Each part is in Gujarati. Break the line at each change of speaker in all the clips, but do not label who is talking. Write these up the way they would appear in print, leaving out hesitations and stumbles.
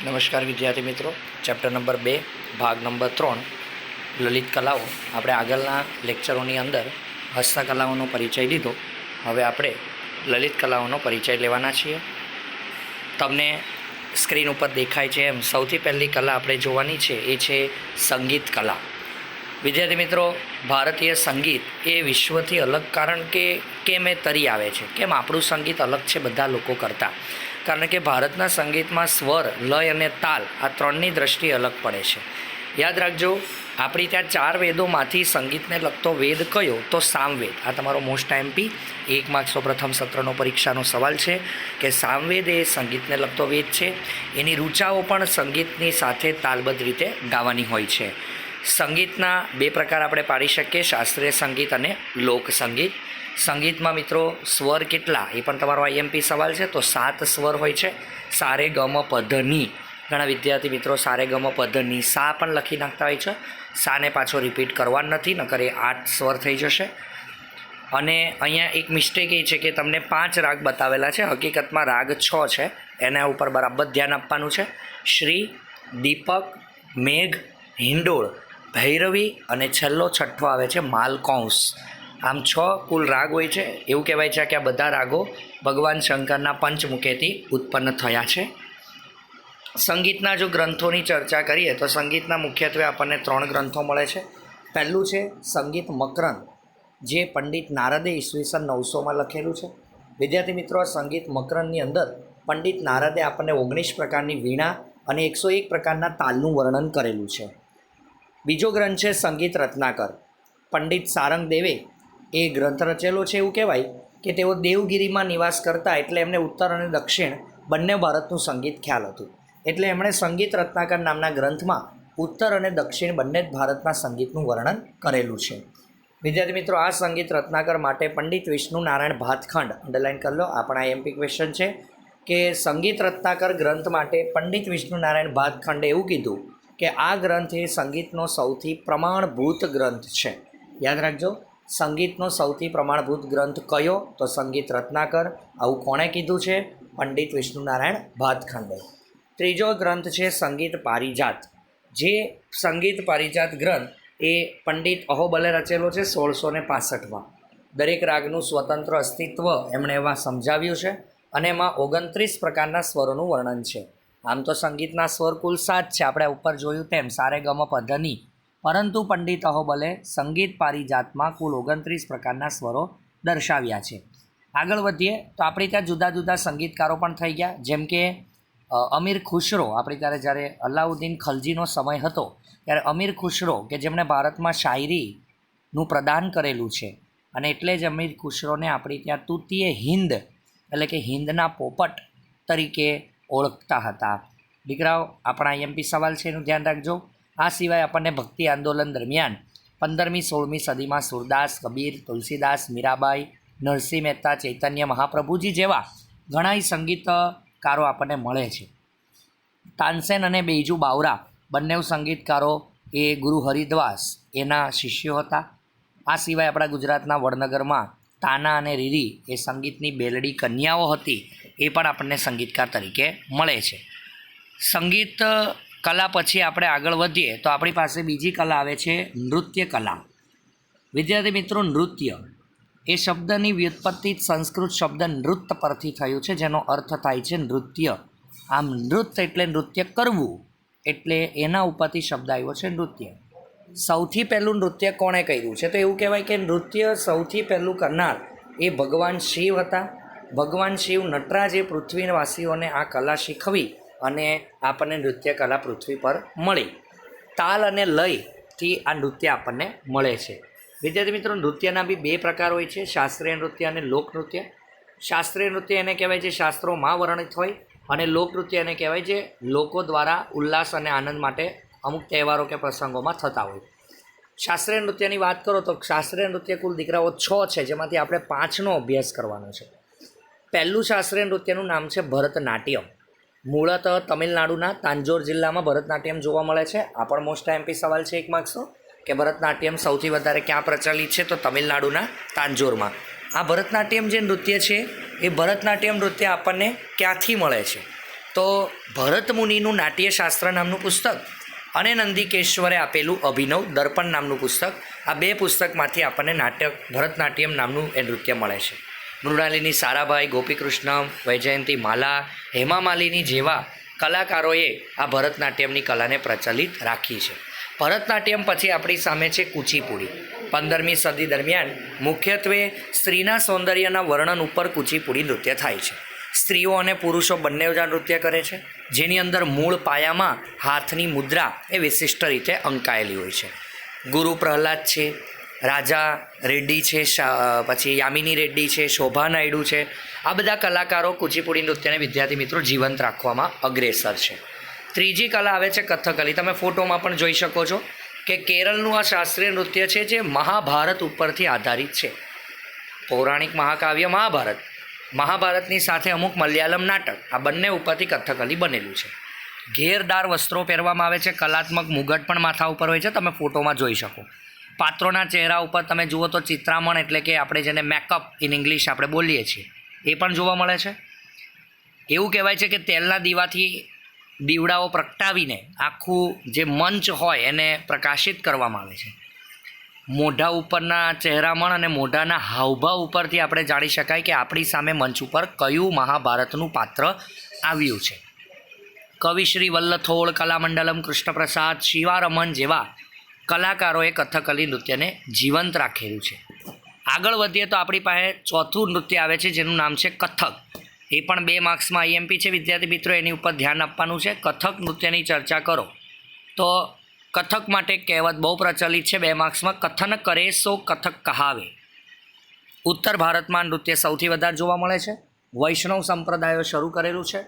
નમસ્કાર વિદ્યાર્થી મિત્રો, ચેપ્ટર નંબર 2 ભાગ નંબર 3 લલિત કલાઓ. આપણે આગળના લેક્ચરોની અંદર હસ્તકલાઓનો પરિચય લીધો. હવે આપણે લલિત કલાઓનો પરિચય લેવાના છીએ. તમને સ્ક્રીન ઉપર દેખાય છે એમ સૌથી પહેલી કલા આપણે જોવાની છે એ છે સંગીત કલા. વિદ્યાર્થી મિત્રો, ભારતીય સંગીત એ વિશ્વથી અલગ કારણ કે કેમ એ તરી આવે છે, કેમ આપણું સંગીત અલગ છે બધા લોકો કરતાં? કારણ કે ભારતના સંગીતમાં સ્વર, લય અને તાલ આ ત્રણની દ્રષ્ટિએ અલગ પડે છે. યાદ રાખજો, આપણી ત્યાં 4 વેદોમાંથી સંગીતને લગતો વેદ કયો? તો સામવેદ. આ તમારો મોસ્ટ એમપી 1 માર્ક્સનો પ્રથમ સત્રનો પરીક્ષાનો સવાલ છે કે સામવેદ એ સંગીતને લગતો વેદ છે. એની રૂચાઓ પણ સંગીતની સાથે તાલબદ્ધ રીતે ગાવાની હોય છે. સંગીતના 2 પ્રકાર આપણે પાડી શકીએ, શાસ્ત્રીય સંગીત અને લોકસંગીત. સંગીતમાં મિત્રો સ્વર કેટલા એ પણ તમારો આઈએમપી સવાલ છે. તો 7 સ્વર હોય છે. સારે ગમ પધની. ઘણા વિદ્યાર્થી મિત્રો સારે ગમ પધની સા પણ લખી નાખતા હોય છે. સાને પાછો રિપીટ કરવા નથી, નકર એ 8 સ્વર થઈ જશે. અને અહીંયા એક મિસ્ટેક એ છે કે તમને 5 રાગ બતાવેલા છે, હકીકતમાં રાગ 6 છે. એના ઉપર બરાબર ધ્યાન આપવાનું છે. શ્રી, દીપક, મેઘ, હિંડોળ, ભૈરવી અને છેલ્લો છઠ્ઠો આવે છે માલકૌંસ. આમ 6 કુલ રાગ હોય છે. એવું કહેવાય છે કે આ બધા રાગો ભગવાન શંકરના પંચમુખેથી ઉત્પન્ન થયા છે. સંગીતના જો ગ્રંથોની ચર્ચા કરીએ તો સંગીતના મુખ્યત્વે આપણને 3 ગ્રંથો મળે છે. પહેલું છે સંગીત મકરંદ, જે પંડિત નારદે ઈસવીસન 900માં લખેલું છે. વિદ્યાર્થી મિત્રો, આ સંગીત મકરંદની અંદર પંડિત નારદે આપણને 19 પ્રકારની વીણા અને 101 પ્રકારના તાલનું વર્ણન કરેલું છે. બીજો ગ્રંથ છે સંગીત રત્નાકર. પંડિત સારંગદેવે એ ગ્રંથ રચેલો છે. એવું કહેવાય કે તેઓ દેવગિરીમાં નિવાસ કરતા, એટલે એમને ઉત્તર અને દક્ષિણ બંને ભારતનું સંગીત ખ્યાલ હતું. એટલે એમણે સંગીત રત્નાકર નામના ગ્રંથમાં ઉત્તર અને દક્ષિણ બંને જ ભારતના સંગીતનું વર્ણન કરેલું છે. વિદ્યાર્થી મિત્રો, આ સંગીત રત્નાકર માટે પંડિત વિષ્ણુ નારાયણ ભાતખંડ, અંડરલાઇન કરી લો, આપણા આઈએમપી ક્વેશ્ચન છે કે સંગીત રત્નાકર ગ્રંથ માટે પંડિત વિષ્ણુ નારાયણ ભાતખંડે એવું કીધું કે આ ગ્રંથ એ સંગીતનો સૌથી પ્રમાણભૂત ગ્રંથ છે. યાદ રાખજો, સંગીતનો સૌથી પ્રમાણભૂત ગ્રંથ કયો? તો સંગીત રત્નાકર. આવું કોણે કીધું છે? પંડિત વિષ્ણુ નારાયણ ભાતખંડે. ત્રીજો ગ્રંથ છે સંગીત પારિજાત. જે સંગીત પારિજાત ગ્રંથ એ પંડિત અહોબલે રચેલો છે 1665માં. દરેક રાગનું સ્વતંત્ર અસ્તિત્વ એમણે એમાં સમજાવ્યું છે અને એમાં 29 પ્રકારના સ્વરોનું વર્ણન છે. આમ તો સંગીતના સ્વર કુલ 7 છે, આપણે ઉપર જોયું તેમ સારે ગમ પધની. પરંતુ પંડિત અહોબલે સંગીત પારિજાતમાં કુલ 29 પ્રકારના સ્વરો દર્શાવ્યા છે. આગળ વધીએ તો આપણી ત્યાં જુદા જુદા સંગીતકારો પણ થઈ ગયા, જેમ કે અમીર ખુશરો. આપણી ત્યારે જ્યારે અલાઉદ્દીન ખલજીનો સમય હતો ત્યારે અમીર ખુશરો કે જેમણે ભારતમાં શાયરીનું પ્રદાન કરેલું છે, અને એટલે જ અમીર ખુશરોને આપણી ત્યાં તૂતીય હિન્દ એટલે કે હિન્દના પોપટ તરીકે ઓળખતા હતા. દીકરાઓ, આપણા આઈએમપી સવાલ છે, એનું ધ્યાન રાખજો. આ સિવાય આપણને ભક્તિ આંદોલન દરમિયાન 15મી 16મી સદીમાં સુરદાસ, કબીર, તુલસીદાસ, મીરાબાઈ, નરસિંહ મહેતા, ચૈતન્ય મહાપ્રભુજી જેવા ઘણા સંગીતકારો આપણને મળે છે. તાનસેન અને બેઈજુ બાવરા બંને સંગીતકારો એ ગુરુ હરિદ્વાસ એના શિષ્યો હતા. આ સિવાય આપણા ગુજરાતના વડનગરમાં તાના અને રીરી એ સંગીતની બેલડી કન્યાઓ હતી, એ પણ આપણને સંગીતકાર તરીકે મળે છે. સંગીત કલા પછી આપણે આગળ વધીએ તો આપણી પાસે બીજી કલા આવે છે નૃત્ય કલા. વિદ્યાર્થી મિત્રો, નૃત્ય એ શબ્દની વ્યુત્પત્તિ સંસ્કૃત શબ્દ નૃત્ય પરથી થયું છે, જેનો અર્થ થાય છે નૃત્ય. આમ નૃત્ય એટલે નૃત્ય કરવું, એટલે એના ઉપરથી શબ્દ આવ્યો છે નૃત્ય. સૌથી પહેલું નૃત્ય કોણે કર્યું છે? તો એવું કહેવાય કે નૃત્ય સૌથી પહેલું કરનાર એ ભગવાન શિવ હતા. ભગવાન શિવ નટરાજે પૃથ્વીવાસીઓને આ કલા શીખવી અને આપણને નૃત્ય કલા પૃથ્વી પર મળી. તાલ અને લયથી આ નૃત્ય આપણને મળે છે. વિદ્યાર્થી મિત્રો, નૃત્યના બી 2 પ્રકાર હોય છે, શાસ્ત્રીય નૃત્ય અને લોકનૃત્ય. શાસ્ત્રીય નૃત્ય એને કહેવાય છે શાસ્ત્રોમાં વર્ણિત હોય, અને લોકનૃત્ય એને કહેવાય છે લોકો દ્વારા ઉલ્લાસ અને આનંદ માટે અમુક તહેવારો કે પ્રસંગોમાં થતા હોય. શાસ્ત્રીય નૃત્યની વાત કરો તો શાસ્ત્રીય નૃત્ય કુલ દીકરાઓ 6 છે, જેમાંથી આપણે 5નો અભ્યાસ કરવાનો છે. પહેલું શાસ્ત્રીય નૃત્યનું નામ છે ભરતનાટ્યમ. મૂળત તમિલનાડુના તાંજોર જિલ્લામાં ભરતનાટ્યમ જોવા મળે છે. આ પણ મોસ્ટ એમપી સવાલ છે 1 માર્ક્સનો કે ભરતનાટ્યમ સૌથી વધારે ક્યાં પ્રચલિત છે? તો તમિલનાડુના તાંજોરમાં. આ ભરતનાટ્યમ જે નૃત્ય છે એ ભરતનાટ્યમ નૃત્ય આપણને ક્યાંથી મળે છે? તો ભરત મુનિનું નાટ્યશાસ્ત્ર નામનું પુસ્તક અને નંદિકેશ્વરે આપેલું અભિનવ દર્પણ નામનું પુસ્તક, આ બે પુસ્તકમાંથી આપણને ભરતનાટ્યમ નામનું એ નૃત્ય મળે છે. મૃણાલિની સારાભાઈ, ગોપીકૃષ્ણમ, વૈજયંતી માલા, હેમા માલિની જેવા કલાકારોએ આ ભરતનાટ્યમની કલાને પ્રચલિત રાખી છે. ભરતનાટ્યમ પછી આપણી સામે છે કુચીપુડી. 15મી સદી દરમિયાન મુખ્યત્વે સ્ત્રીના સૌંદર્યના વર્ણન ઉપર કુચીપુડી નૃત્ય થાય છે. સ્ત્રીઓ અને પુરુષો બંને જ આ નૃત્ય કરે છે, જેની અંદર મૂળ પાયામાં હાથની મુદ્રા એ વિશિષ્ટ રીતે અંકાયેલી હોય છે. ગુરુ પ્રહલાદ છે, રાજા રેડ્ડી છે, પછી યામિની રેડ્ડી છે, શોભા નાયડુ છે, આ બધા કલાકારો કુચીપુડી નૃત્યને વિદ્યાર્થી મિત્રો જીવંત રાખવામાં અગ્રેસર છે. ત્રીજી કલા આવે છે કથકલી. તમે ફોટોમાં પણ જોઈ શકો છો કે કેરળનું આ શાસ્ત્રીય નૃત્ય છે જે મહાભારત ઉપરથી આધારિત છે. પૌરાણિક મહાકાવ્ય મહાભારતની સાથે અમુક મલયાલમ નાટક, આ બંને ઉપરથી કથકલી બનેલું છે. ઘેરદાર વસ્ત્રો પહેરવામાં આવે છે, કલાત્મક મુગટ પણ માથા ઉપર હોય છે, તમે ફોટોમાં જોઈ શકો. પાત્રોના ચહેરા ઉપર તમે જુઓ તો ચિત્રામણ એટલે કે આપણે જેને મેકઅપ ઇન ઇંગ્લિશ આપણે બોલીએ છીએ એ પણ જોવા મળે છે. એવું કહેવાય છે કે તેલના દીવડાઓ પ્રગટાવીને આખું જે મંચ હોય એને પ્રકાશિત કરવામાં આવે છે. મોઢા ઉપરના ચહેરામણ અને મોઢાના હાવભાવ ઉપરથી આપણે જાણી શકાય કે આપણી સામે મંચ ઉપર કયું મહાભારતનું પાત્ર આવ્યું છે. કવિશ્રી વલ્લથોડ, કલામંડલમ, કૃષ્ણપ્રસાદ, શિવારમન જેવા કલાકારોએ કથકલી નૃત્યને જીવંત રાખેલું છે. આગળ વધીએ તો આપણી પાસે ચોથું નૃત્ય આવે છે જેનું નામ છે કથક. એ પણ 2 માર્ક્સમાં આઈએમપી છે વિદ્યાર્થી મિત્રો, એની ઉપર ધ્યાન આપવાનું છે. કથક નૃત્યની ચર્ચા કરો તો કથક માટે કહેવત બહુ પ્રચલિત છે 2 માર્ક્સમાં, કથન કરે સો કથક કહાવે. ઉત્તર ભારતમાં નૃત્ય સૌથી વધારે જોવા મળે છે. વૈષ્ણવ સંપ્રદાયો શરૂ કરેલું છે.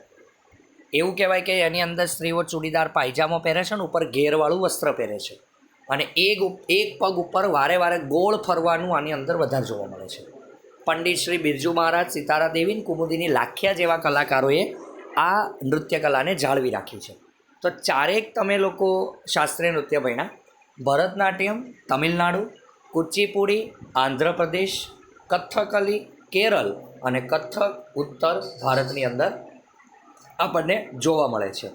એવું કહેવાય કે એની અંદર સ્ત્રીઓ ચૂડીદાર પાયજામો પહેરે છે અને ઉપર ઘેરવાળું વસ્ત્ર પહેરે છે અને એક પગ ઉપર વારે વારે ગોળ ફરવાનું આની અંદર વધારે જોવા મળે છે. પંડિત શ્રી બિરજુ મહારાજ, સિતારા દેવી, કુમુદિની લાખ્યા જેવા કલાકારોએ આ નૃત્ય કલાને જાળવી રાખી છે. તો ચારેક તમે લોકો શાસ્ત્રીય નૃત્ય ભણ્યા: ભરતનાટ્યમ તમિલનાડુ, કુચીપુડી આંધ્રપ્રદેશ, કથકલી કેરળ અને કથક ઉત્તર ભારતની અંદર આપણને જોવા મળે છે.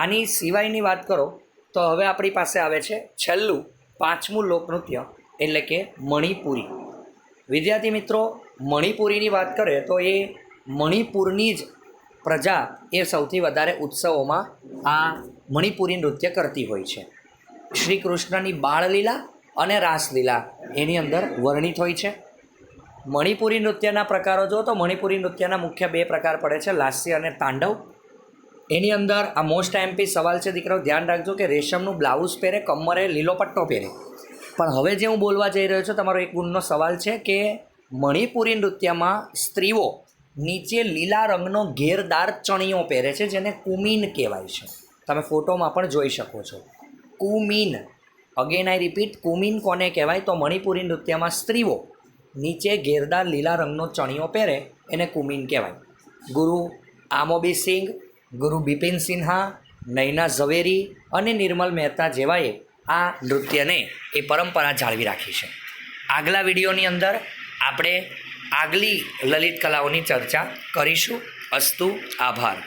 આની સિવાયની વાત કરો તો હવે આપણી પાસે આવે છે છેલ્લું 5મું લોકનૃત્ય એટલે કે મણિપુરી. વિદ્યાર્થી મિત્રો, મણિપુરીની વાત કરીએ તો એ મણિપુરની જ પ્રજા એ સૌથી વધારે ઉત્સવોમાં આ મણિપુરી નૃત્ય કરતી હોય છે. શ્રી કૃષ્ણની બાળલીલા અને રાસલીલા એની અંદર વર્ણિત હોય છે. મણિપુરી નૃત્યના પ્રકારો જો તો મણિપુરી નૃત્યના મુખ્ય 2 પ્રકાર પડે છે, લાસ્ય અને તાંડવ. એની અંદર આ મોસ્ટ એમપી સવાલ છે દીકરાઓ, ધ્યાન રાખજો કે રેશમનું બ્લાઉઝ પહેરે, કમરે લીલો પટ્ટો પહેરે. પણ હવે જે હું બોલવા જઈ રહ્યો છું તમારો એક ગુણનો સવાલ છે કે મણિપુરી નૃત્યમાં સ્ત્રીઓ નીચે લીલા રંગનો ઘેરદાર ચણિયો પહેરે છે જેને કુમીન કહેવાય છે. તમે ફોટોમાં પણ જોઈ શકો છો. કુમીન, અગેન આઈ રિપીટ, કુમીન કોને કહેવાય? તો મણિપુરી નૃત્યમાં સ્ત્રીઓ નીચે ઘેરદાર લીલા રંગનો ચણિયો પહેરે એને કુમીન કહેવાય. ગુરુ આમોબી સિંઘ, ગુરુ બિપિન સિન્હા, નૈના ઝવેરી અને નિર્મલ મહેતા જેવાએ આ નૃત્યને એ પરંપરા જાળવી રાખી છે. આગલા વિડીયોની અંદર આપણે આગલી લલિત કલાઓની ચર્ચા કરીશું. અસ્તુ, આભાર.